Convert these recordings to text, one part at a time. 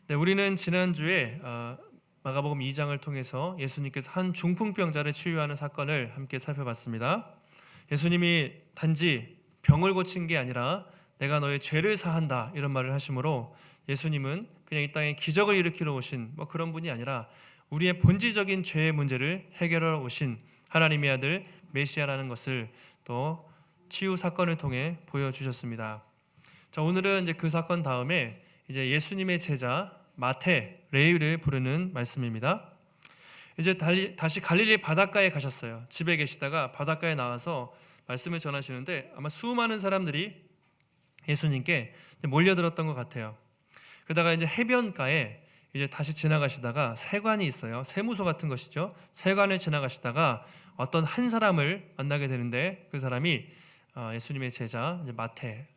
네, 우리는 지난주에 마가복음 2장을 통해서 예수님께서 한 중풍병자를 치유하는 사건을 함께 살펴봤습니다. 예수님이 단지 병을 고친 게 아니라 내가 너의 죄를 사한다 이런 말을 하시므로 예수님은 그냥 이 땅에 기적을 일으키러 오신 그런 분이 아니라 우리의 본질적인 죄의 문제를 해결하러 오신 하나님의 아들 메시아라는 것을 또 치유 사건을 통해 보여주셨습니다. 자, 오늘은 이제 그 사건 다음에 이제 예수님의 제자 마태, 레위를 부르는 말씀입니다. 이제 다시 갈릴리 바닷가에 가셨어요. 집에 계시다가 바닷가에 나와서 말씀을 전하시는데 아마 수많은 사람들이 예수님께 몰려들었던 것 같아요. 그러다가 이제 해변가에 이제 다시 지나가시다가 세관이 있어요. 세무소 같은 것이죠. 세관을 지나가시다가 어떤 한 사람을 만나게 되는데 그 사람이 예수님의 제자 이제 마태,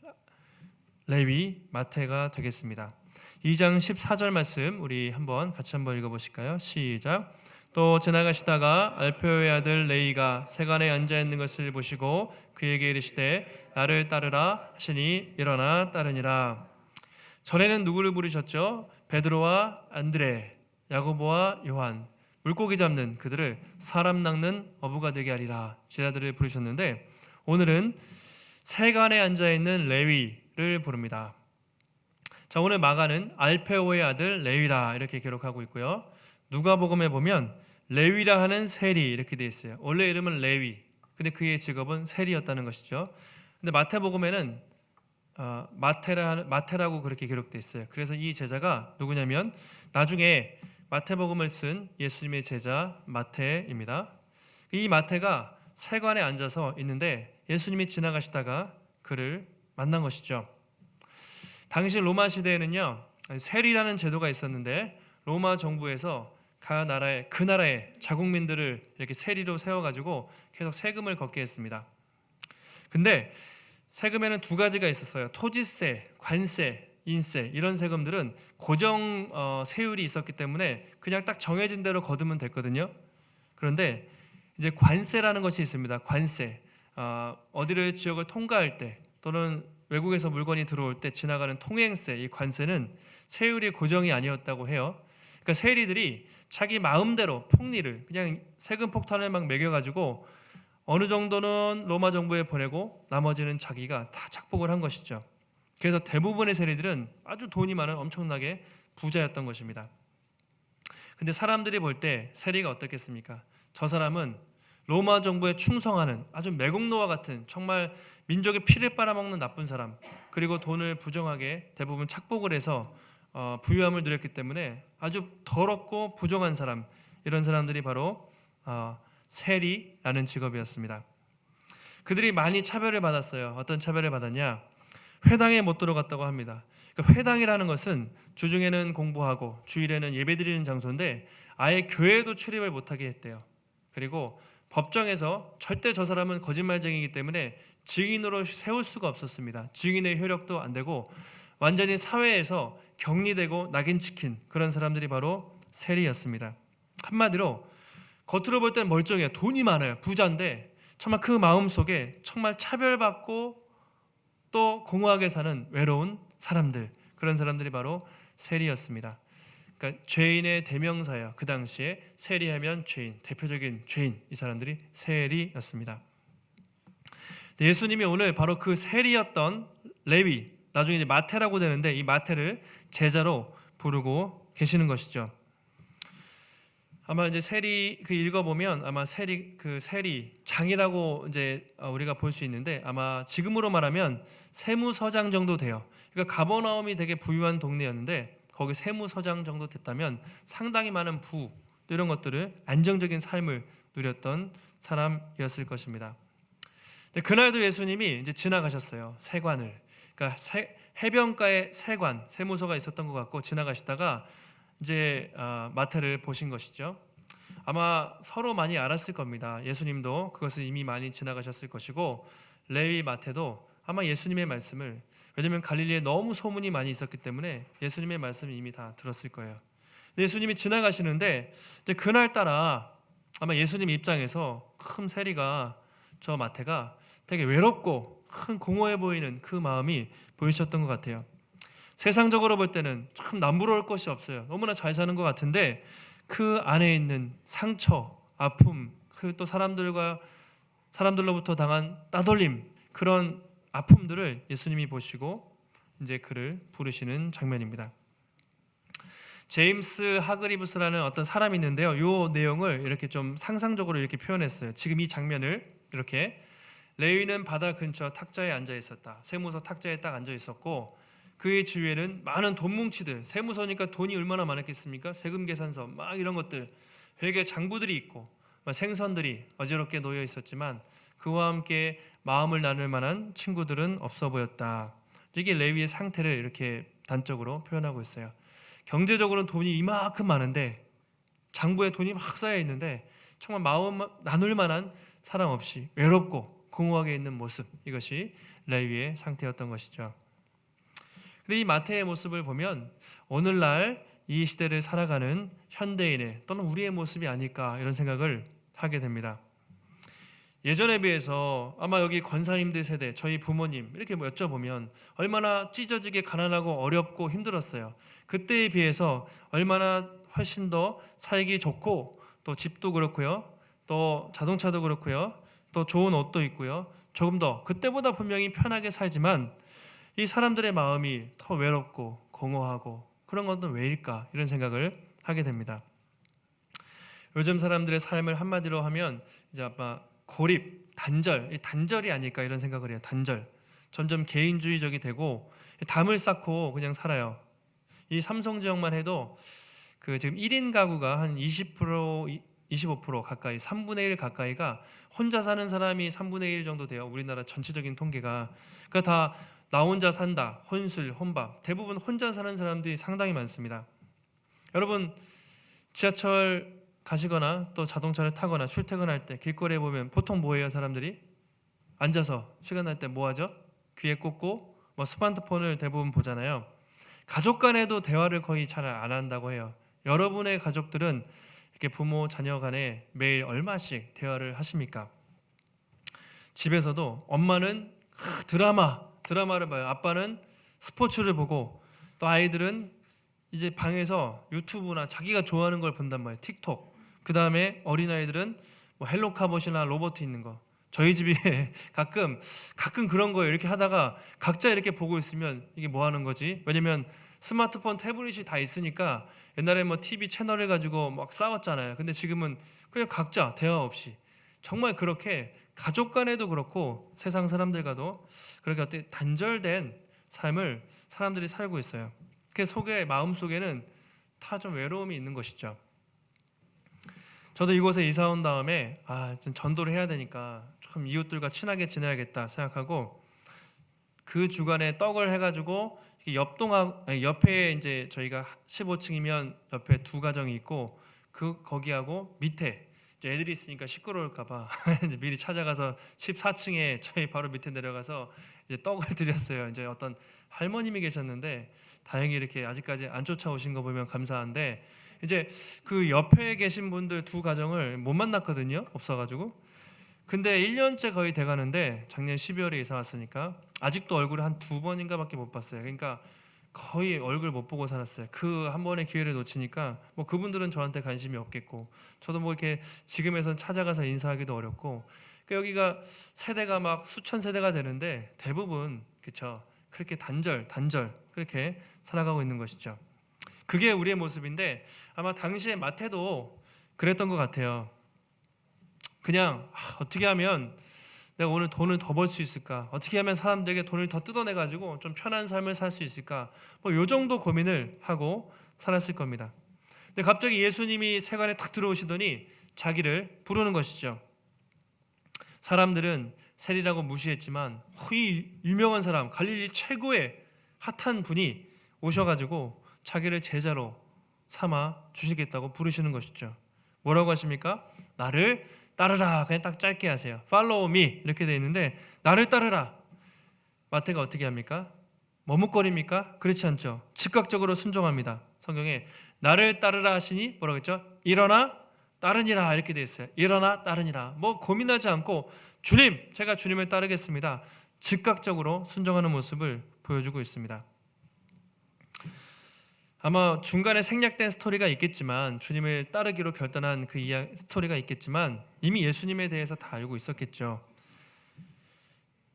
레위, 마태가 되겠습니다. 2장 14절 말씀 우리 같이 한번 읽어보실까요? 시작. 또 지나가시다가 알페오의 아들 레위가 세관에 앉아있는 것을 보시고 그에게 이르시되 나를 따르라 하시니 일어나 따르니라. 전에는 누구를 부르셨죠? 베드로와 안드레, 야고보와 요한, 물고기 잡는 그들을 사람 낚는 어부가 되게 하리라 제자들을 부르셨는데 오늘은 세관에 앉아있는 레위를 부릅니다. 자, 오늘 마가는 알페오의 아들 레위라 이렇게 기록하고 있고요. 누가복음에 보면 레위라 하는 세리 이렇게 되어 있어요. 원래 이름은 레위, 근데 그의 직업은 세리였다는 것이죠. 근데 마태복음에는 마태라고 그렇게 기록되어 있어요. 그래서 이 제자가 누구냐면 나중에 마태복음을 쓴 예수님의 제자 마태입니다. 이 마태가 세관에 앉아서 있는데 예수님이 지나가시다가 그를 만난 것이죠. 당시 로마 시대에는요, 세리라는 제도가 있었는데 로마 정부에서 그 나라의 자국민들을 이렇게 세리로 세워가지고 계속 세금을 걷게 했습니다. 근데 세금에는 두 가지가 있었어요. 토지세, 관세, 인세 이런 세금들은 고정 세율이 있었기 때문에 그냥 딱 정해진 대로 거두면 됐거든요. 그런데 이제 관세라는 것이 있습니다. 관세, 어디를 지역을 통과할 때 또는 외국에서 물건이 들어올 때 지나가는 통행세, 이 관세는 세율이 고정이 아니었다고 해요. 그러니까 세리들이 자기 마음대로 폭리를 그냥 세금 폭탄을 막 매겨가지고 어느 정도는 로마 정부에 보내고 나머지는 자기가 다 착복을 한 것이죠. 그래서 대부분의 세리들은 아주 돈이 많은 엄청나게 부자였던 것입니다. 근데 사람들이 볼 때 세리가 어떻겠습니까? 저 사람은 로마 정부에 충성하는 아주 매국노와 같은 정말 민족의 피를 빨아먹는 나쁜 사람, 그리고 돈을 부정하게 대부분 착복을 해서 부유함을 누렸기 때문에 아주 더럽고 부정한 사람, 이런 사람들이 바로 세리라는 직업이었습니다. 그들이 많이 차별을 받았어요. 어떤 차별을 받았냐? 회당에 못 들어갔다고 합니다. 그러니까 회당이라는 것은 주중에는 공부하고 주일에는 예배드리는 장소인데 아예 교회도 출입을 못하게 했대요. 그리고 법정에서 절대 저 사람은 거짓말쟁이기 때문에 증인으로 세울 수가 없었습니다. 증인의 효력도 안 되고 완전히 사회에서 격리되고 낙인 찍힌 그런 사람들이 바로 세리였습니다. 한마디로 겉으로 볼 때는 멀쩡해요. 돈이 많아요. 부자인데 정말 그 마음속에 정말 차별받고 또 공허하게 사는 외로운 사람들, 그런 사람들이 바로 세리였습니다. 그러니까 죄인의 대명사예요. 그 당시에 세리하면 죄인, 대표적인 죄인, 이 사람들이 세리였습니다. 예수님이 오늘 바로 그 세리였던 레위, 나중에 이제 마태라고 되는데 이 마태를 제자로 부르고 계시는 것이죠. 아마 이제 세리 읽어보면 아마 세리 장이라고 이제 우리가 볼 수 있는데 아마 지금으로 말하면 세무서장 정도 돼요. 그러니까 가버나움이 되게 부유한 동네였는데 거기 세무서장 정도 됐다면 상당히 많은 부 이런 것들을 안정적인 삶을 누렸던 사람이었을 것입니다. 그날도 예수님이 이제 지나가셨어요. 세관을. 그러니까 해변가에 세무소가 있었던 것 같고 지나가시다가 이제 마태를 보신 것이죠. 아마 서로 많이 알았을 겁니다. 예수님도 그것을 이미 많이 지나가셨을 것이고 레위 마태도 아마 예수님의 말씀을, 왜냐하면 갈릴리에 너무 소문이 많이 있었기 때문에 예수님의 말씀을 이미 다 들었을 거예요. 예수님이 지나가시는데 이제 그날따라 아마 예수님 입장에서 큰 세리가 저 마태가 되게 외롭고 큰 공허해 보이는 그 마음이 보이셨던 것 같아요. 세상적으로 볼 때는 참 남부러울 것이 없어요. 너무나 잘 사는 것 같은데 그 안에 있는 상처, 아픔, 그 또 사람들로부터 당한 따돌림, 그런 아픔들을 예수님이 보시고 이제 그를 부르시는 장면입니다. 제임스 하그리브스라는 어떤 사람이 있는데요. 이 내용을 이렇게 좀 상상적으로 이렇게 표현했어요. 지금 이 장면을 이렇게, 레위는 바다 근처 탁자에 앉아 있었다. 세무서 탁자에 딱 앉아 있었고 그의 주위에는 많은 돈 뭉치들, 세무서니까 돈이 얼마나 많았겠습니까? 세금 계산서 막 이런 것들, 회계 장부들이 있고 생선들이 어지럽게 놓여 있었지만 그와 함께 마음을 나눌 만한 친구들은 없어 보였다. 이게 레위의 상태를 이렇게 단적으로 표현하고 있어요. 경제적으로는 돈이 이만큼 많은데 장부에 돈이 막 쌓여 있는데 정말 마음 나눌 만한 사람 없이 외롭고 공허하게 있는 모습, 이것이 레위의 상태였던 것이죠. 근데 이 마태의 모습을 보면 오늘날 이 시대를 살아가는 현대인의 또는 우리의 모습이 아닐까 이런 생각을 하게 됩니다. 예전에 비해서 아마 여기 권사님들 세대, 저희 부모님 이렇게 여쭤보면 얼마나 찢어지게 가난하고 어렵고 힘들었어요. 그때에 비해서 얼마나 훨씬 더 살기 좋고 또 집도 그렇고요, 또 자동차도 그렇고요, 또 좋은 옷도 있고요, 조금 더 그때보다 분명히 편하게 살지만 이 사람들의 마음이 더 외롭고 공허하고 그런 것은 왜일까 이런 생각을 하게 됩니다. 요즘 사람들의 삶을 한마디로 하면 이제 아마 고립, 단절, 단절이 아닐까 이런 생각을 해요. 단절. 점점 개인주의적이 되고 담을 쌓고 그냥 살아요. 이 삼성 지역만 해도 그 지금 1인 가구가 한 20%, 25% 가까이, 3분의 1 가까이가 혼자 사는 사람이 3분의 1 정도 돼요. 우리나라 전체적인 통계가. 그러니까 다 나 혼자 산다, 혼술, 혼밥. 대부분 혼자 사는 사람들이 상당히 많습니다. 여러분, 지하철 가시거나 또 자동차를 타거나 출퇴근할 때 길거리에 보면 보통 뭐 해요? 사람들이 앉아서 시간 날 때 뭐 하죠? 귀에 꽂고 뭐 스마트폰을 대부분 보잖아요. 가족 간에도 대화를 거의 잘 안 한다고 해요. 여러분의 가족들은 이렇게 부모 자녀 간에 매일 얼마씩 대화를 하십니까? 집에서도 엄마는 드라마를 봐요. 아빠는 스포츠를 보고 또 아이들은 이제 방에서 유튜브나 자기가 좋아하는 걸 본단 말이에요. 틱톡. 그 다음에 어린아이들은 뭐 헬로카봇이나 로봇 있는 거. 저희 집이 가끔 그런 거예요. 이렇게 하다가 각자 이렇게 보고 있으면 이게 뭐 하는 거지? 왜냐면 스마트폰, 태블릿이 다 있으니까 옛날에 뭐 TV 채널을 가지고 막 싸웠잖아요. 근데 지금은 그냥 각자 대화 없이 정말 그렇게 가족 간에도 그렇고 세상 사람들과도 그렇게 어떻게 단절된 삶을 사람들이 살고 있어요. 그 속에, 마음 속에는 다 좀 외로움이 있는 것이죠. 저도 이곳에 이사 온 다음에 좀 전도를 해야 되니까 좀 이웃들과 친하게 지내야겠다 생각하고 그 주간에 떡을 해가지고 옆에 이제 저희가 15층이면 옆에 두 가정이 있고 거기하고 밑에 이제 애들이 있으니까 시끄러울까봐 이제 미리 찾아가서 14층에 저희 바로 밑에 내려가서 이제 떡을 드렸어요. 이제 어떤 할머님이 계셨는데 다행히 이렇게 아직까지 안 쫓아오신 거 보면 감사한데 이제 그 옆에 계신 분들 두 가정을 못 만났거든요. 없어가지고. 근데 1년째 거의 돼가는데 작년 12월에 이사 왔으니까 아직도 얼굴을 한 2번인가 밖에 못 봤어요. 그러니까 거의 얼굴 못 보고 살았어요. 그 한 번의 기회를 놓치니까 뭐 그분들은 저한테 관심이 없겠고 저도 뭐 이렇게 지금에선 찾아가서 인사하기도 어렵고 그러니까 여기가 세대가 막 수천 세대가 되는데 대부분 그렇죠. 그렇게 단절 그렇게 살아가고 있는 것이죠. 그게 우리의 모습인데 아마 당시에 마태도 그랬던 것 같아요. 그냥 어떻게 하면 내가 오늘 돈을 더 벌 수 있을까? 어떻게 하면 사람들에게 돈을 더 뜯어내가지고 좀 편한 삶을 살 수 있을까? 뭐 요 정도 고민을 하고 살았을 겁니다. 근데 갑자기 예수님이 세관에 탁 들어오시더니 자기를 부르는 것이죠. 사람들은 세리라고 무시했지만 이 유명한 사람, 갈릴리 최고의 핫한 분이 오셔가지고 자기를 제자로 삼아 주시겠다고 부르시는 것이죠. 뭐라고 하십니까? 나를 따르라. 그냥 딱 짧게 하세요. Follow me 이렇게 되어 있는데 나를 따르라. 마태가 어떻게 합니까? 머뭇거립니까? 그렇지 않죠. 즉각적으로 순종합니다. 성경에 나를 따르라 하시니 뭐라고 했죠? 일어나 따르니라 이렇게 되어 있어요. 일어나 따르니라. 뭐 고민하지 않고 주님, 제가 주님을 따르겠습니다. 즉각적으로 순종하는 모습을 보여주고 있습니다. 아마 중간에 생략된 스토리가 있겠지만, 주님을 따르기로 결단한 그 스토리가 있겠지만 이미 예수님에 대해서 다 알고 있었겠죠.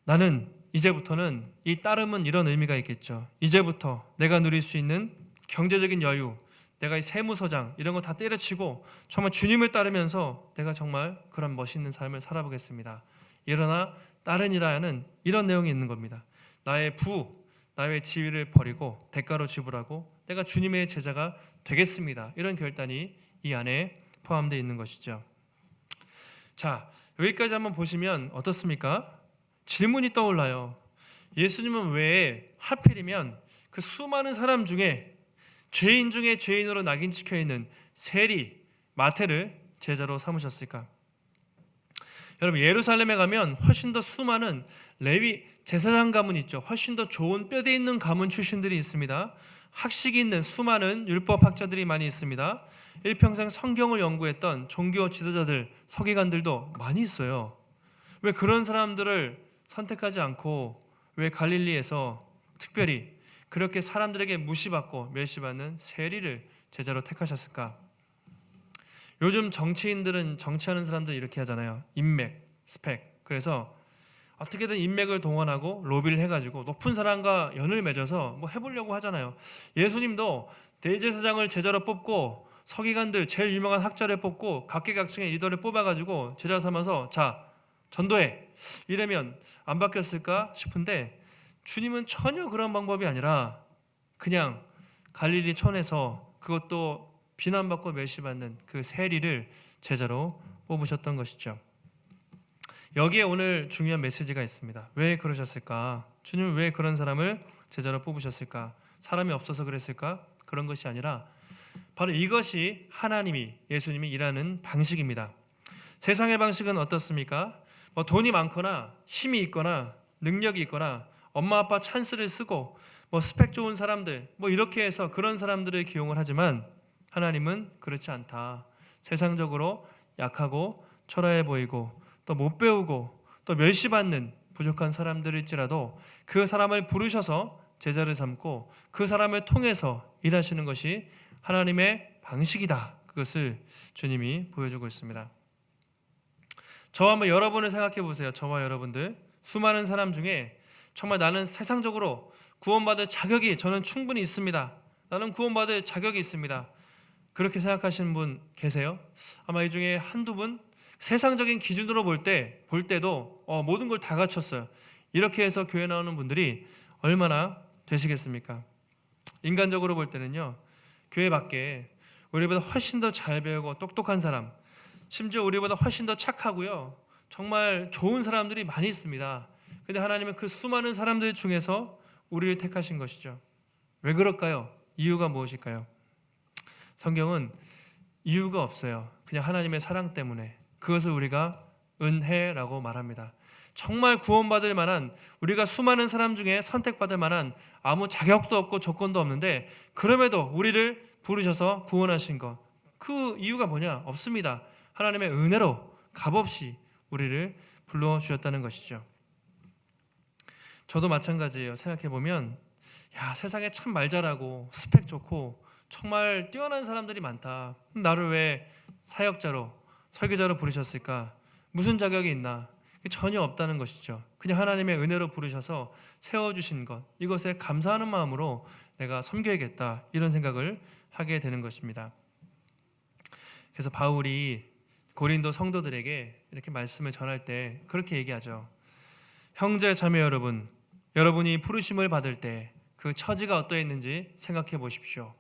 나는 이제부터는, 이 따름은 이런 의미가 있겠죠. 이제부터 내가 누릴 수 있는 경제적인 여유, 내가 이 세무서장 이런 거 다 때려치고 정말 주님을 따르면서 내가 정말 그런 멋있는 삶을 살아보겠습니다. 일어나 따르니라는 이런 내용이 있는 겁니다. 나의 나의 지위를 버리고 대가로 지불하고 내가 주님의 제자가 되겠습니다. 이런 결단이 이 안에 포함되어 있는 것이죠. 자, 여기까지 한번 보시면 어떻습니까? 질문이 떠올라요. 예수님은 왜 하필이면 그 수많은 사람 중에 죄인 중에 죄인으로 낙인 찍혀 있는 세리 마태를 제자로 삼으셨을까? 여러분, 예루살렘에 가면 훨씬 더 수많은 레위 제사장 가문 있죠. 훨씬 더 좋은 뼈대 있는 가문 출신들이 있습니다. 학식이 있는 수많은 율법학자들이 많이 있습니다. 일평생 성경을 연구했던 종교 지도자들, 서기관들도 많이 있어요. 왜 그런 사람들을 선택하지 않고 왜 갈릴리에서 특별히 그렇게 사람들에게 무시받고 멸시받는 세리를 제자로 택하셨을까? 요즘 정치인들은, 정치하는 사람들 이렇게 하잖아요. 인맥, 스펙. 그래서 어떻게든 인맥을 동원하고 로비를 해가지고 높은 사람과 연을 맺어서 뭐 해보려고 하잖아요. 예수님도 대제사장을 제자로 뽑고 서기관들, 제일 유명한 학자를 뽑고 각계각층의 리더를 뽑아가지고 제자 삼아서 자, 전도해. 이러면 안 바뀌었을까 싶은데 주님은 전혀 그런 방법이 아니라 그냥 갈릴리 촌에서, 그것도 비난받고 멸시받는 그 세리를 제자로 뽑으셨던 것이죠. 여기에 오늘 중요한 메시지가 있습니다. 왜 그러셨을까? 주님은 왜 그런 사람을 제자로 뽑으셨을까? 사람이 없어서 그랬을까? 그런 것이 아니라 바로 이것이 하나님이, 예수님이 일하는 방식입니다. 세상의 방식은 어떻습니까? 뭐 돈이 많거나 힘이 있거나 능력이 있거나 엄마 아빠 찬스를 쓰고 뭐 스펙 좋은 사람들, 뭐 이렇게 해서 그런 사람들을 기용을 하지만 하나님은 그렇지 않다. 세상적으로 약하고 초라해 보이고 또 못 배우고 또 멸시받는 부족한 사람들일지라도 그 사람을 부르셔서 제자를 삼고 그 사람을 통해서 일하시는 것이 하나님의 방식이다. 그것을 주님이 보여주고 있습니다. 저와 한번 여러분을 생각해 보세요. 저와 여러분들, 수많은 사람 중에 정말 나는 세상적으로 구원받을 자격이 저는 충분히 있습니다. 나는 구원받을 자격이 있습니다. 그렇게 생각하시는 분 계세요? 아마 이 중에 한두 분, 세상적인 기준으로 볼 때도 모든 걸 다 갖췄어요. 이렇게 해서 교회 나오는 분들이 얼마나 되시겠습니까? 인간적으로 볼 때는요, 교회 밖에 우리보다 훨씬 더 잘 배우고 똑똑한 사람, 심지어 우리보다 훨씬 더 착하고요, 정말 좋은 사람들이 많이 있습니다. 근데 하나님은 그 수많은 사람들 중에서 우리를 택하신 것이죠. 왜 그럴까요? 이유가 무엇일까요? 성경은 이유가 없어요. 그냥 하나님의 사랑 때문에. 그것을 우리가 은혜라고 말합니다. 정말 구원받을 만한, 우리가 수많은 사람 중에 선택받을 만한 아무 자격도 없고 조건도 없는데 그럼에도 우리를 부르셔서 구원하신 것, 그 이유가 뭐냐? 없습니다. 하나님의 은혜로 값없이 우리를 불러주셨다는 것이죠. 저도 마찬가지예요. 생각해보면 세상에 참 말 잘하고 스펙 좋고 정말 뛰어난 사람들이 많다. 나를 왜 사역자로, 설교자로 부르셨을까? 무슨 자격이 있나? 전혀 없다는 것이죠. 그냥 하나님의 은혜로 부르셔서 세워주신 것, 이것에 감사하는 마음으로 내가 섬겨야겠다, 이런 생각을 하게 되는 것입니다. 그래서 바울이 고린도 성도들에게 이렇게 말씀을 전할 때 그렇게 얘기하죠. 형제 자매 여러분, 여러분이 부르심을 받을 때 그 처지가 어떠했는지 생각해 보십시오.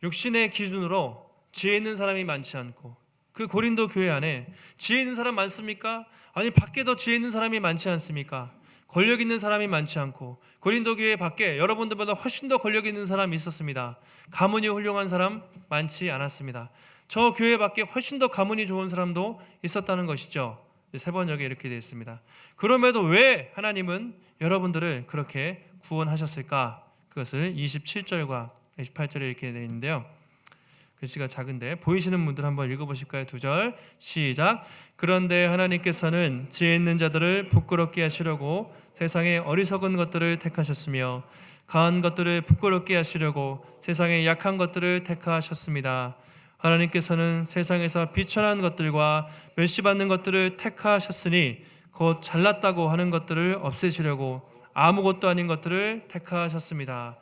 육신의 기준으로 지혜 있는 사람이 많지 않고, 그 고린도 교회 안에 지혜 있는 사람 많습니까? 아니, 밖에도 지혜 있는 사람이 많지 않습니까? 권력 있는 사람이 많지 않고, 고린도 교회 밖에 여러분들보다 훨씬 더 권력 있는 사람이 있었습니다. 가문이 훌륭한 사람 많지 않았습니다. 저 교회 밖에 훨씬 더 가문이 좋은 사람도 있었다는 것이죠. 세 번역에 이렇게 되어 있습니다. 그럼에도 왜 하나님은 여러분들을 그렇게 구원하셨을까? 그것을 27절과 28절에 이렇게 되어 있는데요. 글씨가 작은데 보이시는 분들 한번 읽어보실까요? 2절 시작. 그런데 하나님께서는 지혜 있는 자들을 부끄럽게 하시려고 세상의 어리석은 것들을 택하셨으며 강한 것들을 부끄럽게 하시려고 세상의 약한 것들을 택하셨습니다. 하나님께서는 세상에서 비천한 것들과 멸시받는 것들을 택하셨으니 곧 잘났다고 하는 것들을 없애시려고 아무것도 아닌 것들을 택하셨습니다.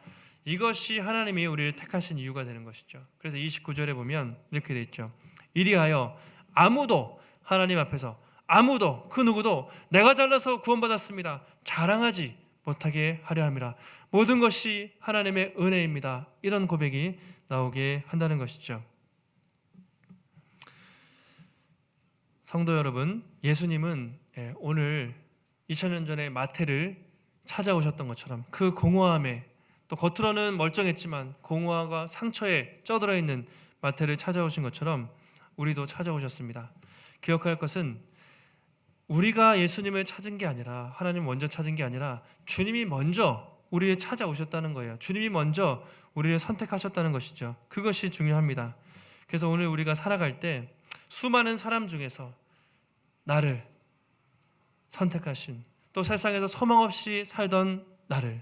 이것이 하나님이 우리를 택하신 이유가 되는 것이죠. 그래서 29절에 보면 이렇게 돼 있죠. 이리하여 아무도 하나님 앞에서 아무도 그 누구도 내가 잘나서 구원받았습니다 자랑하지 못하게 하려 함이라. 모든 것이 하나님의 은혜입니다. 이런 고백이 나오게 한다는 것이죠. 성도 여러분, 예수님은 오늘 2000년 전에 마태를 찾아오셨던 것처럼 그 공허함에, 또 겉으로는 멀쩡했지만 공허함과 상처에 쪄들어 있는 마태를 찾아오신 것처럼 우리도 찾아오셨습니다. 기억할 것은 우리가 예수님을 찾은 게 아니라, 하나님 먼저 찾은 게 아니라 주님이 먼저 우리를 찾아오셨다는 거예요. 주님이 먼저 우리를 선택하셨다는 것이죠. 그것이 중요합니다. 그래서 오늘 우리가 살아갈 때 수많은 사람 중에서 나를 선택하신, 또 세상에서 소망 없이 살던 나를,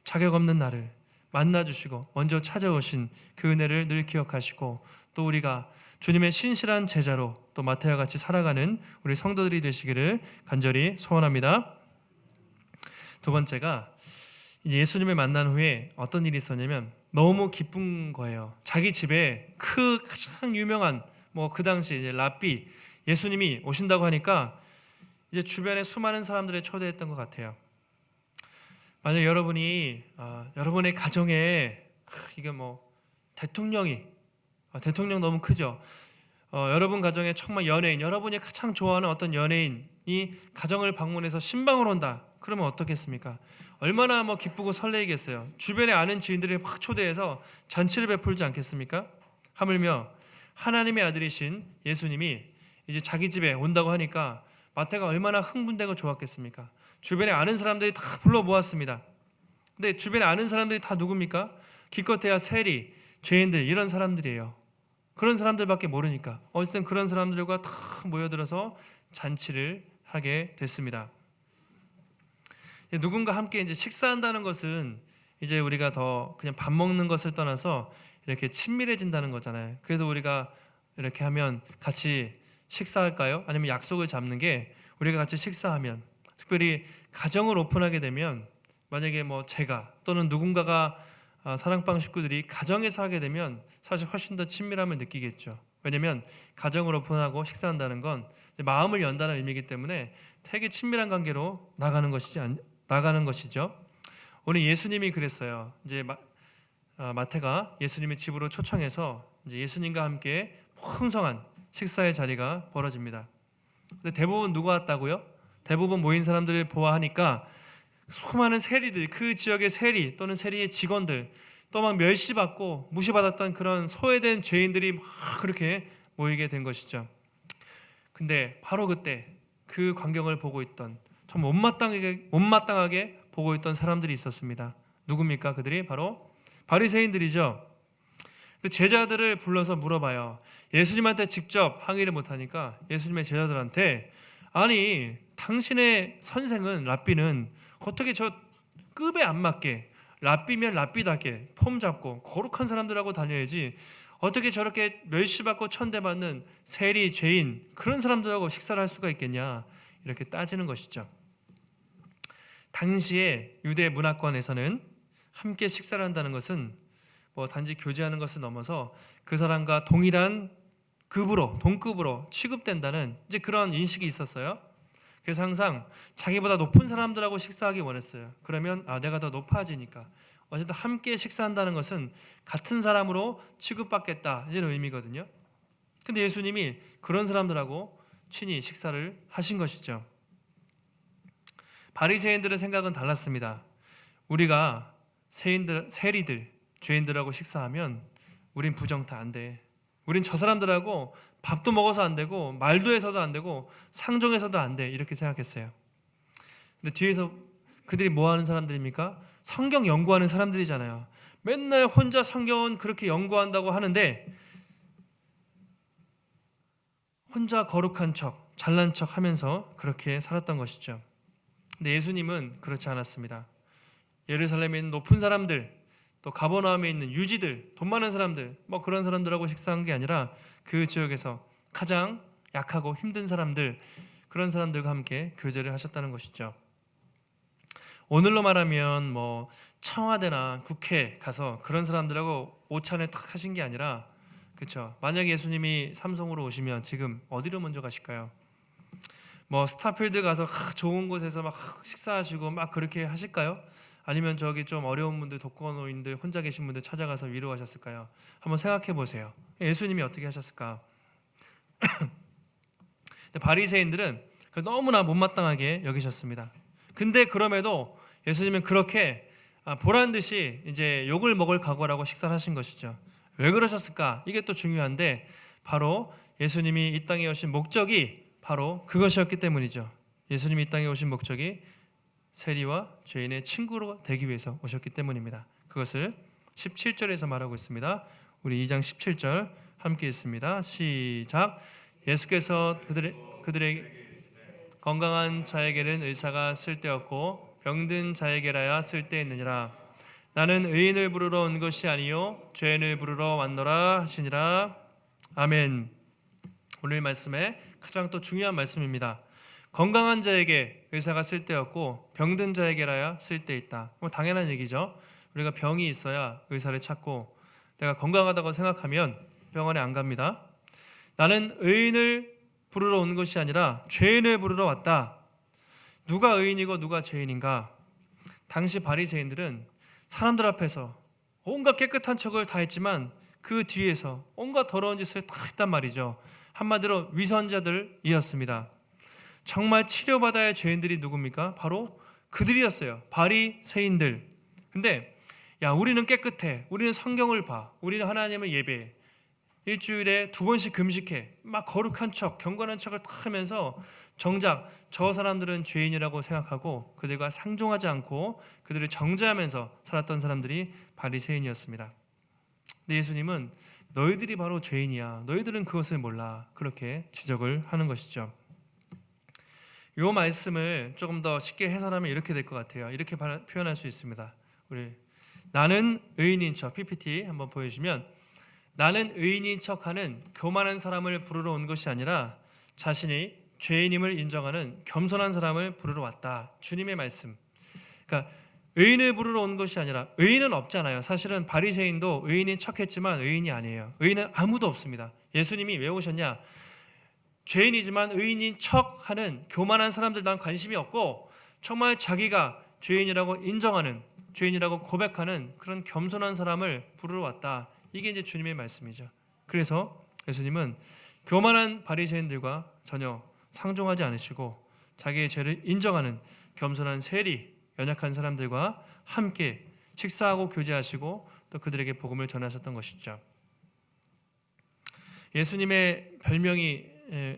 자격 없는 나를 만나주시고 먼저 찾아오신 그 은혜를 늘 기억하시고, 또 우리가 주님의 신실한 제자로 또 마태와 같이 살아가는 우리 성도들이 되시기를 간절히 소원합니다. 두 번째가, 이제 예수님을 만난 후에 어떤 일이 있었냐면 너무 기쁜 거예요. 자기 집에 가장 유명한 그 당시 이제 랍비 예수님이 오신다고 하니까 이제 주변에 수많은 사람들을 초대했던 것 같아요. 만약 여러분이 여러분의 가정에 이게 대통령 너무 크죠. 여러분 가정에 정말 연예인, 여러분이 가장 좋아하는 어떤 연예인이 가정을 방문해서 신방을 온다. 그러면 어떻겠습니까? 얼마나 기쁘고 설레이겠어요. 주변에 아는 지인들이 확 초대해서 잔치를 베풀지 않겠습니까? 하물며 하나님의 아들이신 예수님이 이제 자기 집에 온다고 하니까 마태가 얼마나 흥분되고 좋았겠습니까? 주변에 아는 사람들이 다 불러 모았습니다. 근데 주변에 아는 사람들이 다 누굽니까? 기껏해야 세리, 죄인들, 이런 사람들이에요. 그런 사람들밖에 모르니까 어쨌든 그런 사람들과 다 모여들어서 잔치를 하게 됐습니다. 누군가 함께 이제 식사한다는 것은 이제 우리가 더 그냥 밥 먹는 것을 떠나서 이렇게 친밀해진다는 거잖아요. 그래서 우리가 이렇게 하면 같이 식사할까요? 아니면 약속을 잡는 게, 우리가 같이 식사하면, 특별히 가정을 오픈하게 되면, 만약에 제가 또는 누군가가 사랑방 식구들이 가정에서 하게 되면 사실 훨씬 더 친밀함을 느끼겠죠. 왜냐하면 가정을 오픈하고 식사한다는 건 마음을 연다는 의미이기 때문에 되게 친밀한 관계로 나가는 것이죠. 오늘 예수님이 그랬어요. 이제 마태가 예수님의 집으로 초청해서 이제 예수님과 함께 풍성한 식사의 자리가 벌어집니다. 근데 대부분 누가 왔다고요? 대부분 모인 사람들을 보아하니까 수많은 세리들, 그 지역의 세리 또는 세리의 직원들, 또 멸시받고 무시받았던 그런 소외된 죄인들이 막 그렇게 모이게 된 것이죠. 근데 바로 그때 그 광경을 보고 있던, 참 못마땅하게 보고 있던 사람들이 있었습니다. 누굽니까? 그들이 바로 바리새인들이죠. 제자들을 불러서 물어봐요. 예수님한테 직접 항의를 못하니까 예수님의 제자들한테, 아니 당신의 선생은, 랍비는 어떻게 저 급에 안 맞게, 랍비면 랍비답게 폼 잡고 거룩한 사람들하고 다녀야지 어떻게 저렇게 멸시받고 천대받는 세리, 죄인, 그런 사람들하고 식사를 할 수가 있겠냐, 이렇게 따지는 것이죠. 당시에 유대 문화권에서는 함께 식사를 한다는 것은 단지 교제하는 것을 넘어서 그 사람과 동일한 동급으로 취급된다는 이제 그런 인식이 있었어요. 그래서 항상 자기보다 높은 사람들하고 식사하기 원했어요. 그러면 내가 더 높아지니까. 어쨌든 함께 식사한다는 것은 같은 사람으로 취급받겠다, 이런 의미거든요. 근데 예수님이 그런 사람들하고 친히 식사를 하신 것이죠. 바리새인들의 생각은 달랐습니다. 우리가 세리들, 죄인들하고 식사하면 우린 부정타 안 돼. 우린 저 사람들하고 밥도 먹어서 안 되고 말도 해서도 안 되고 상종해서도 안 돼, 이렇게 생각했어요. 근데 뒤에서 그들이 뭐 하는 사람들입니까? 성경 연구하는 사람들이잖아요. 맨날 혼자 성경은 그렇게 연구한다고 하는데 혼자 거룩한 척, 잘난 척 하면서 그렇게 살았던 것이죠. 근데 예수님은 그렇지 않았습니다. 예루살렘에 있는 높은 사람들, 또 가버나움에 있는 유지들, 돈 많은 사람들, 뭐 그런 사람들하고 식사한 게 아니라 그 지역에서 가장 약하고 힘든 사람들, 그런 사람들과 함께 교제를 하셨다는 것이죠. 오늘로 말하면 뭐 청와대나 국회 가서 그런 사람들하고 오찬을 탁 하신 게 아니라, 그렇죠? 만약 예수님이 삼성으로 오시면 지금 어디로 먼저 가실까요? 뭐 스타필드 가서 좋은 곳에서 막 식사하시고 막 그렇게 하실까요? 아니면 저기 좀 어려운 분들, 독거노인들, 혼자 계신 분들 찾아가서 위로하셨을까요? 한번 생각해 보세요. 예수님이 어떻게 하셨을까? 바리새인들은 너무나 못마땅하게 여기셨습니다. 근데 그럼에도 예수님은 그렇게 보란 듯이 이제 욕을 먹을 각오라고 식사를 하신 것이죠. 왜 그러셨을까? 이게 또 중요한데, 바로 예수님이 이 땅에 오신 목적이 바로 그것이었기 때문이죠. 예수님이 이 땅에 오신 목적이 세리와 죄인의 친구로 되기 위해서 오셨기 때문입니다. 그것을 17절에서 말하고 있습니다. 우리 2장 17절 함께 읽습니다. 시작. 예수께서 그들에게 건강한 자에게는 의사가 쓸데없고 병든 자에게라야 쓸데있느니라. 나는 의인을 부르러 온 것이 아니요 죄인을 부르러 왔노라 하시니라. 아멘. 오늘 말씀에 가장 또 중요한 말씀입니다. 건강한 자에게 의사가 쓸데없고 병든 자에게라야 쓸데있다. 뭐 당연한 얘기죠. 우리가 병이 있어야 의사를 찾고, 내가 건강하다고 생각하면 병원에 안 갑니다. 나는 의인을 부르러 온 것이 아니라 죄인을 부르러 왔다. 누가 의인이고 누가 죄인인가? 당시 바리새인들은 사람들 앞에서 온갖 깨끗한 척을 다 했지만 그 뒤에서 온갖 더러운 짓을 다 했단 말이죠. 한마디로 위선자들이었습니다. 정말 치료받아야 할 죄인들이 누굽니까? 바로 그들이었어요. 바리새인들. 근데 우리는 깨끗해, 우리는 성경을 봐, 우리는 하나님을 예배해, 일주일에 2번씩 금식해, 막 거룩한 척, 경건한 척을 다 하면서 정작 저 사람들은 죄인이라고 생각하고 그들과 상종하지 않고 그들을 정죄하면서 살았던 사람들이 바리새인이었습니다. 근데 예수님은 너희들이 바로 죄인이야, 너희들은 그것을 몰라, 그렇게 지적을 하는 것이죠. 이 말씀을 조금 더 쉽게 해설하면 이렇게 될 것 같아요. 이렇게 표현할 수 있습니다. 우리 나는 의인인 척, PPT 한번 보여주시면, 나는 의인인 척하는 교만한 사람을 부르러 온 것이 아니라 자신이 죄인임을 인정하는 겸손한 사람을 부르러 왔다. 주님의 말씀. 그러니까 의인을 부르러 온 것이 아니라, 의인은 없잖아요. 사실은 바리새인도 의인인 척했지만 의인이 아니에요. 의인은 아무도 없습니다. 예수님이 왜 오셨냐? 죄인이지만 의인인 척하는 교만한 사람들 난 관심이 없고, 정말 자기가 죄인이라고 인정하는, 죄인이라고 고백하는 그런 겸손한 사람을 부르러 왔다. 이게 이제 주님의 말씀이죠. 그래서 예수님은 교만한 바리새인들과 전혀 상종하지 않으시고 자기의 죄를 인정하는 겸손한 세리, 연약한 사람들과 함께 식사하고 교제하시고 또 그들에게 복음을 전하셨던 것이죠. 예수님의 별명이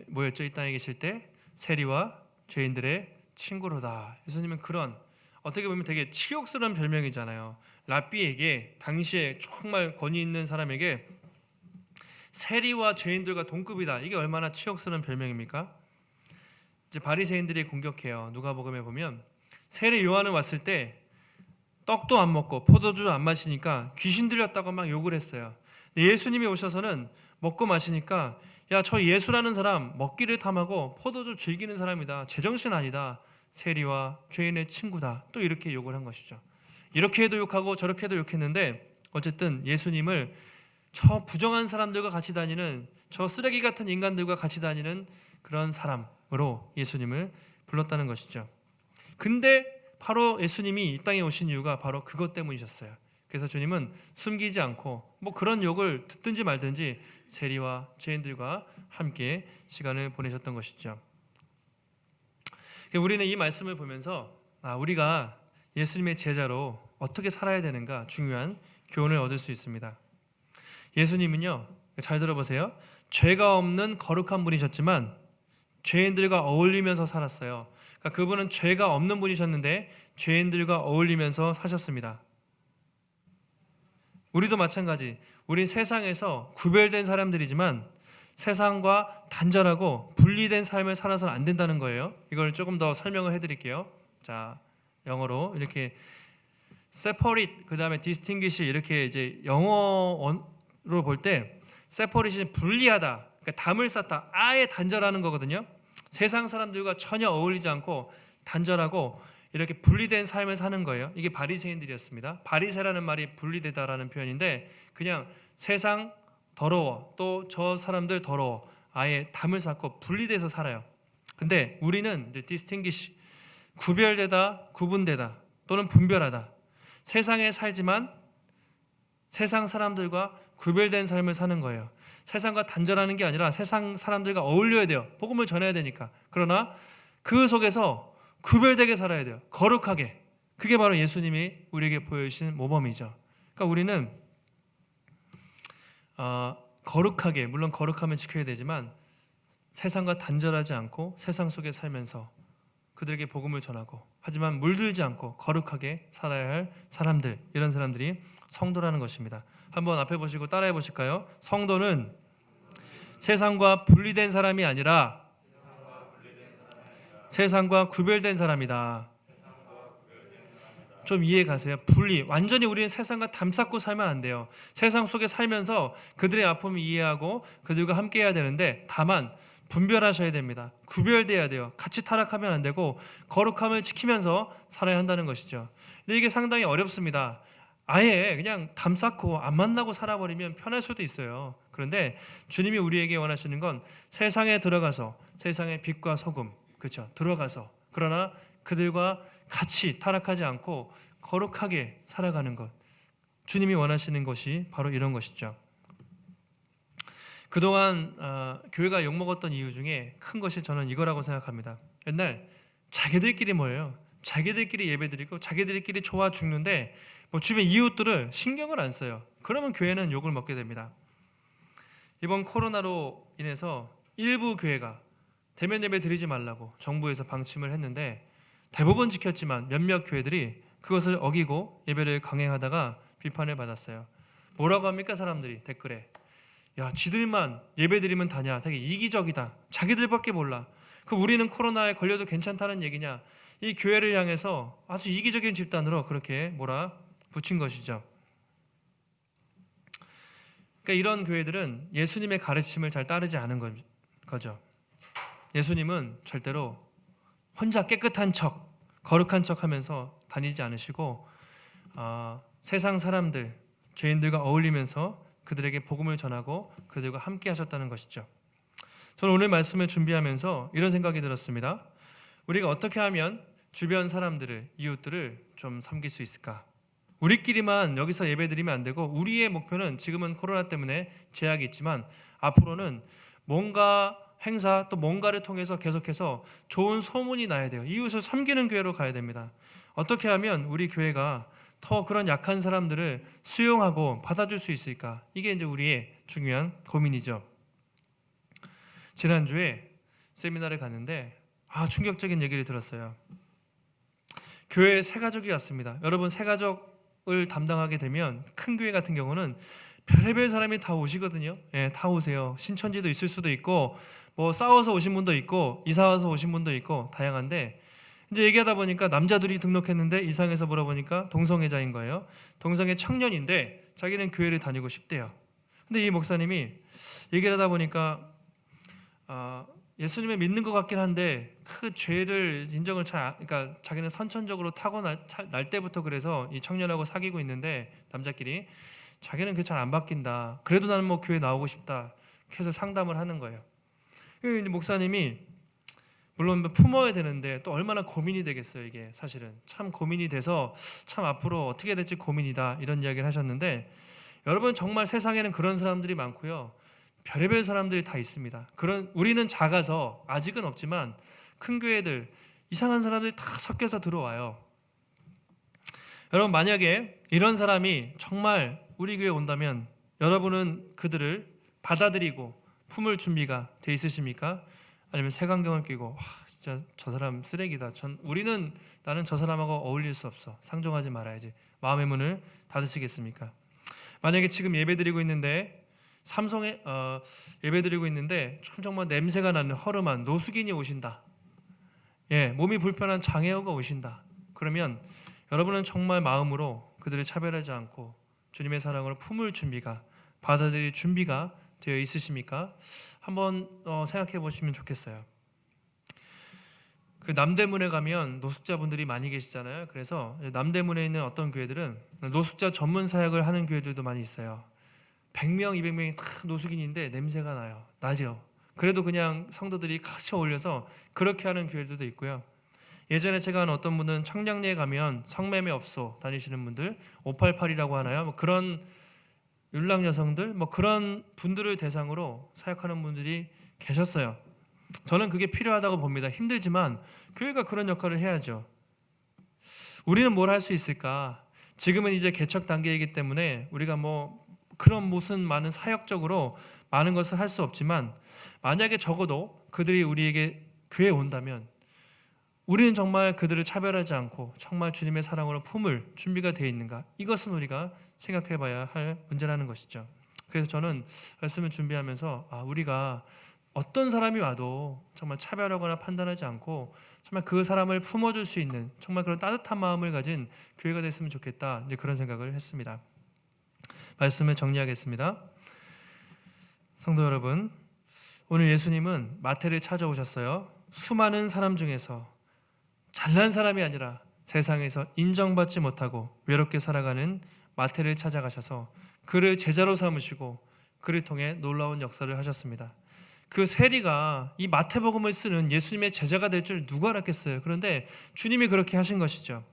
뭐였죠? 이 땅에 계실 때 세리와 죄인들의 친구로다. 예수님은 그런, 어떻게 보면 되게 치욕스러운 별명이잖아요. 랍비에게, 당시에 정말 권위 있는 사람에게 세리와 죄인들과 동급이다. 이게 얼마나 치욕스러운 별명입니까? 이제 바리새인들이 공격해요. 누가복음에 보면 세리 요한은 왔을 때 떡도 안 먹고 포도주 안 마시니까 귀신 들렸다고 막 욕을 했어요. 근데 예수님이 오셔서는 먹고 마시니까 저 예수라는 사람 먹기를 탐하고 포도주 즐기는 사람이다, 제정신 아니다, 세리와 죄인의 친구다, 또 이렇게 욕을 한 것이죠. 이렇게 해도 욕하고 저렇게 해도 욕했는데 어쨌든 예수님을 저 부정한 사람들과 같이 다니는, 저 쓰레기 같은 인간들과 같이 다니는 그런 사람으로 예수님을 불렀다는 것이죠. 근데 바로 예수님이 이 땅에 오신 이유가 바로 그것 때문이셨어요. 그래서 주님은 숨기지 않고 뭐 그런 욕을 듣든지 말든지 세리와 죄인들과 함께 시간을 보내셨던 것이죠. 우리는 이 말씀을 보면서 우리가 예수님의 제자로 어떻게 살아야 되는가 중요한 교훈을 얻을 수 있습니다. 예수님은요, 잘 들어보세요. 죄가 없는 거룩한 분이셨지만 죄인들과 어울리면서 살았어요. 그러니까 그분은 죄가 없는 분이셨는데 죄인들과 어울리면서 사셨습니다. 우리도 마찬가지. 우린 세상에서 구별된 사람들이지만 세상과 단절하고 분리된 삶을 살아서는 안 된다는 거예요. 이걸 조금 더 설명을 해드릴게요. 자, 영어로 이렇게 separate 그다음에 distinguish 이렇게 이제 영어로 볼 때 separate는 분리하다, 그러니까 담을 쌓다, 아예 단절하는 거거든요. 세상 사람들과 전혀 어울리지 않고 단절하고 이렇게 분리된 삶을 사는 거예요. 이게 바리새인들이었습니다. 바리새라는 말이 분리되다라는 표현인데 그냥 세상 더러워, 또 저 사람들 더러워, 아예 담을 쌓고 분리돼서 살아요. 근데 우리는 이제 distinguish, 구별되다, 구분되다 또는 분별하다. 세상에 살지만 세상 사람들과 구별된 삶을 사는 거예요. 세상과 단절하는 게 아니라 세상 사람들과 어울려야 돼요. 복음을 전해야 되니까. 그러나 그 속에서 구별되게 살아야 돼요. 거룩하게. 그게 바로 예수님이 우리에게 보여주신 모범이죠. 그러니까 우리는 거룩하게, 물론 거룩함을 지켜야 되지만 세상과 단절하지 않고 세상 속에 살면서 그들에게 복음을 전하고, 하지만 물들지 않고 거룩하게 살아야 할 사람들, 이런 사람들이 성도라는 것입니다. 한번 앞에 보시고 따라해 보실까요? 성도는 세상과 분리된 사람이 아니라 세상과 구별된 사람이다. 좀 이해 가세요? 분리, 완전히 우리는 세상과 담쌓고 살면 안 돼요. 세상 속에 살면서 그들의 아픔을 이해하고 그들과 함께 해야 되는데, 다만 분별하셔야 됩니다. 구별돼야 돼요. 같이 타락하면 안 되고 거룩함을 지키면서 살아야 한다는 것이죠. 근데 이게 상당히 어렵습니다. 아예 그냥 담쌓고 안 만나고 살아버리면 편할 수도 있어요. 그런데 주님이 우리에게 원하시는 건 세상에 들어가서 세상의 빛과 소금, 그렇죠? 들어가서, 그러나 그들과 같이 타락하지 않고 거룩하게 살아가는 것, 주님이 원하시는 것이 바로 이런 것이죠. 그동안 교회가 욕먹었던 이유 중에 큰 것이 저는 이거라고 생각합니다. 옛날 자기들끼리 뭐예요? 자기들끼리 예배드리고 자기들끼리 좋아 죽는데 뭐 주변 이웃들을 신경을 안 써요. 그러면 교회는 욕을 먹게 됩니다. 이번 코로나로 인해서 일부 교회가 대면 예배 드리지 말라고 정부에서 방침을 했는데 대부분 지켰지만 몇몇 교회들이 그것을 어기고 예배를 강행하다가 비판을 받았어요. 뭐라고 합니까? 사람들이 댓글에, 야, 지들만 예배드리면 다냐, 되게 이기적이다, 자기들밖에 몰라, 그 우리는 코로나에 걸려도 괜찮다는 얘기냐, 이 교회를 향해서 아주 이기적인 집단으로 그렇게 몰아붙인 것이죠. 그러니까 이런 교회들은 예수님의 가르침을 잘 따르지 않은 거죠. 예수님은 절대로 혼자 깨끗한 척, 거룩한 척 하면서 다니지 않으시고 세상 사람들, 죄인들과 어울리면서 그들에게 복음을 전하고 그들과 함께 하셨다는 것이죠. 저는 오늘 말씀을 준비하면서 이런 생각이 들었습니다. 우리가 어떻게 하면 주변 사람들을, 이웃들을 좀 섬길 수 있을까? 우리끼리만 여기서 예배드리면 안 되고, 우리의 목표는 지금은 코로나 때문에 제약이 있지만 앞으로는 뭔가 행사, 또 뭔가를 통해서 계속해서 좋은 소문이 나야 돼요. 이웃을 섬기는 교회로 가야 됩니다. 어떻게 하면 우리 교회가 더 그런 약한 사람들을 수용하고 받아줄 수 있을까? 이게 이제 우리의 중요한 고민이죠. 지난주에 세미나를 갔는데 충격적인 얘기를 들었어요. 교회에 새 가족이 왔습니다. 여러분, 새 가족을 담당하게 되면 큰 교회 같은 경우는 별의별 사람이 다 오시거든요. 예, 다 오세요. 신천지도 있을 수도 있고, 뭐 싸워서 오신 분도 있고, 이사 와서 오신 분도 있고, 다양한데, 이제 얘기하다 보니까 남자들이 등록했는데 이상해서 물어보니까 동성애자인 거예요. 동성애 청년인데 자기는 교회를 다니고 싶대요. 근데 이 목사님이 얘기를 하다 보니까 예수님을 믿는 것 같긴 한데 그 죄를 인정을 그러니까 자기는 선천적으로 타고날 때부터 그래서 이 청년하고 사귀고 있는데, 남자끼리 자기는 그게 잘 안 바뀐다. 그래도 나는 뭐 교회 나오고 싶다. 그래서 상담을 하는 거예요. 이제 목사님이 물론 품어야 되는데 또 얼마나 고민이 되겠어요. 이게 사실은 참 고민이 돼서 참 앞으로 어떻게 될지 고민이다, 이런 이야기를 하셨는데, 여러분 정말 세상에는 그런 사람들이 많고요. 별의별 사람들이 다 있습니다. 우리는 작아서 아직은 없지만 큰 교회들 이상한 사람들이 다 섞여서 들어와요. 여러분, 만약에 이런 사람이 정말 우리 교회에 온다면 여러분은 그들을 받아들이고 품을 준비가 돼 있으십니까? 아니면 색안경을 끼고 진짜 저 사람 쓰레기다, 나는 저 사람하고 어울릴 수 없어, 상종하지 말아야지, 마음의 문을 닫으시겠습니까? 만약에 지금 예배드리고 있는데 삼성에 예배드리고 있는데 정말 냄새가 나는 허름한 노숙인이 오신다, 몸이 불편한 장애우가 오신다, 그러면 여러분은 정말 마음으로 그들을 차별하지 않고 주님의 사랑으로 품을 준비가, 받아들일 준비가 되어 있으십니까? 한번 생각해 보시면 좋겠어요. 그 남대문에 가면 노숙자분들이 많이 계시잖아요. 그래서 남대문에 있는 어떤 교회들은 노숙자 전문 사역을 하는 교회들도 많이 있어요. 100명, 200명이 다 노숙인인데 냄새가 나요. 나죠. 그래도 그냥 성도들이 같이 어울려서 그렇게 하는 교회들도 있고요. 예전에 제가 아는 어떤 분은 청량리에 가면 성매매 업소 다니시는 분들, 588이라고 하나요? 뭐 그런 율락 여성들, 뭐 그런 분들을 대상으로 사역하는 분들이 계셨어요. 저는 그게 필요하다고 봅니다. 힘들지만 교회가 그런 역할을 해야죠. 우리는 뭘 할 수 있을까? 지금은 이제 개척 단계이기 때문에 우리가 뭐 그런 무슨 많은 사역적으로 많은 것을 할 수 없지만, 만약에 적어도 그들이 우리에게 교회에 온다면 우리는 정말 그들을 차별하지 않고 정말 주님의 사랑으로 품을 준비가 되어 있는가? 이것은 우리가 생각해 봐야 할 문제라는 것이죠. 그래서 저는 말씀을 준비하면서 우리가 어떤 사람이 와도 정말 차별하거나 판단하지 않고 정말 그 사람을 품어줄 수 있는 정말 그런 따뜻한 마음을 가진 교회가 됐으면 좋겠다, 이제 그런 생각을 했습니다. 말씀을 정리하겠습니다. 성도 여러분, 오늘 예수님은 마태를 찾아오셨어요. 수많은 사람 중에서 잘난 사람이 아니라 세상에서 인정받지 못하고 외롭게 살아가는 마태를 찾아가셔서 그를 제자로 삼으시고 그를 통해 놀라운 역사를 하셨습니다. 그 세리가 이 마태복음을 쓰는 예수님의 제자가 될 줄 누가 알았겠어요. 그런데 주님이 그렇게 하신 것이죠.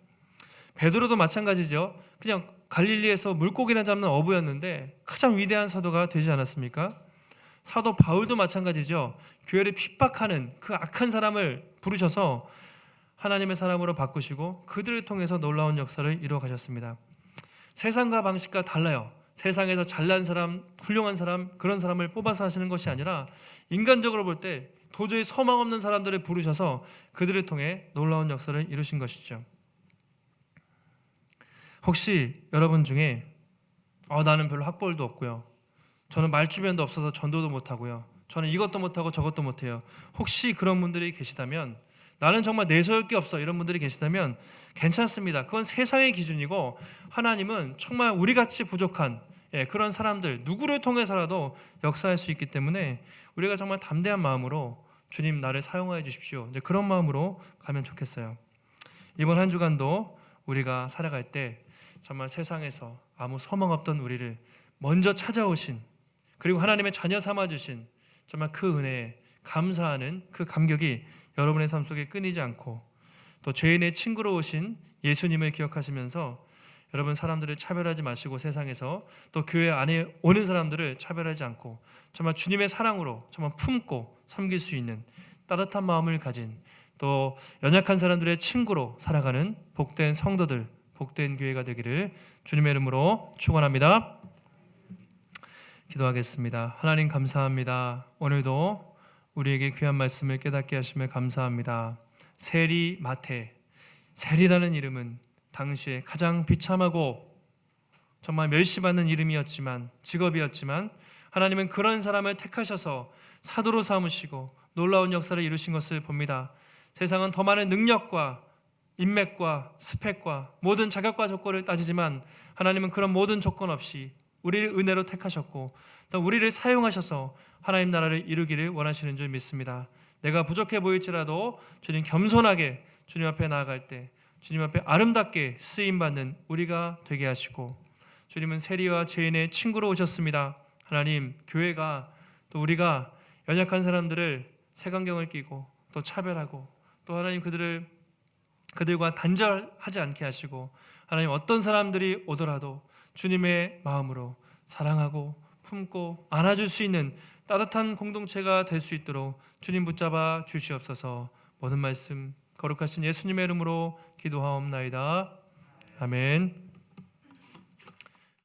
베드로도 마찬가지죠. 그냥 갈릴리에서 물고기나 잡는 어부였는데 가장 위대한 사도가 되지 않았습니까? 사도 바울도 마찬가지죠. 교회를 핍박하는 그 악한 사람을 부르셔서 하나님의 사람으로 바꾸시고 그들을 통해서 놀라운 역사를 이루어 가셨습니다. 세상과 방식과 달라요. 세상에서 잘난 사람, 훌륭한 사람, 그런 사람을 뽑아서 하시는 것이 아니라 인간적으로 볼 때 도저히 소망 없는 사람들을 부르셔서 그들을 통해 놀라운 역사를 이루신 것이죠. 혹시 여러분 중에 나는 별로 학벌도 없고요, 저는 말주변도 없어서 전도도 못하고요, 저는 이것도 못하고 저것도 못해요, 혹시 그런 분들이 계시다면, 나는 정말 내세울 게 없어, 이런 분들이 계시다면 괜찮습니다. 그건 세상의 기준이고 하나님은 정말 우리같이 부족한 그런 사람들 누구를 통해서라도 역사할 수 있기 때문에 우리가 정말 담대한 마음으로 주님 나를 사용하여 주십시오, 이제 그런 마음으로 가면 좋겠어요. 이번 한 주간도 우리가 살아갈 때 정말 세상에서 아무 소망 없던 우리를 먼저 찾아오신, 그리고 하나님의 자녀 삼아주신 정말 그 은혜에 감사하는 그 감격이 여러분의 삶 속에 끊이지 않고, 또 죄인의 친구로 오신 예수님을 기억하시면서 여러분 사람들을 차별하지 마시고, 세상에서 또 교회 안에 오는 사람들을 차별하지 않고 정말 주님의 사랑으로 정말 품고 섬길 수 있는 따뜻한 마음을 가진, 또 연약한 사람들의 친구로 살아가는 복된 성도들, 복된 교회가 되기를 주님의 이름으로 축원합니다. 기도하겠습니다. 하나님 감사합니다. 오늘도 우리에게 귀한 말씀을 깨닫게 하심을 감사합니다. 세리 마태, 세리라는 이름은 당시에 가장 비참하고 정말 멸시받는 이름이었지만, 직업이었지만 하나님은 그런 사람을 택하셔서 사도로 삼으시고 놀라운 역사를 이루신 것을 봅니다. 세상은 더 많은 능력과 인맥과 스펙과 모든 자격과 조건을 따지지만 하나님은 그런 모든 조건 없이 우리를 은혜로 택하셨고 또 우리를 사용하셔서 하나님 나라를 이루기를 원하시는 줄 믿습니다. 내가 부족해 보일지라도 주님 겸손하게 주님 앞에 나아갈 때 주님 앞에 아름답게 쓰임받는 우리가 되게 하시고, 주님은 세리와 죄인의 친구로 오셨습니다. 하나님, 교회가 또 우리가 연약한 사람들을 색안경을 끼고 또 차별하고 또 하나님 그들과 단절하지 않게 하시고, 하나님 어떤 사람들이 오더라도 주님의 마음으로 사랑하고 품고 안아줄 수 있는 따뜻한 공동체가 될 수 있도록 주님 붙잡아 주시옵소서. 모든 말씀 거룩하신 예수님의 이름으로 기도하옵나이다. 아멘.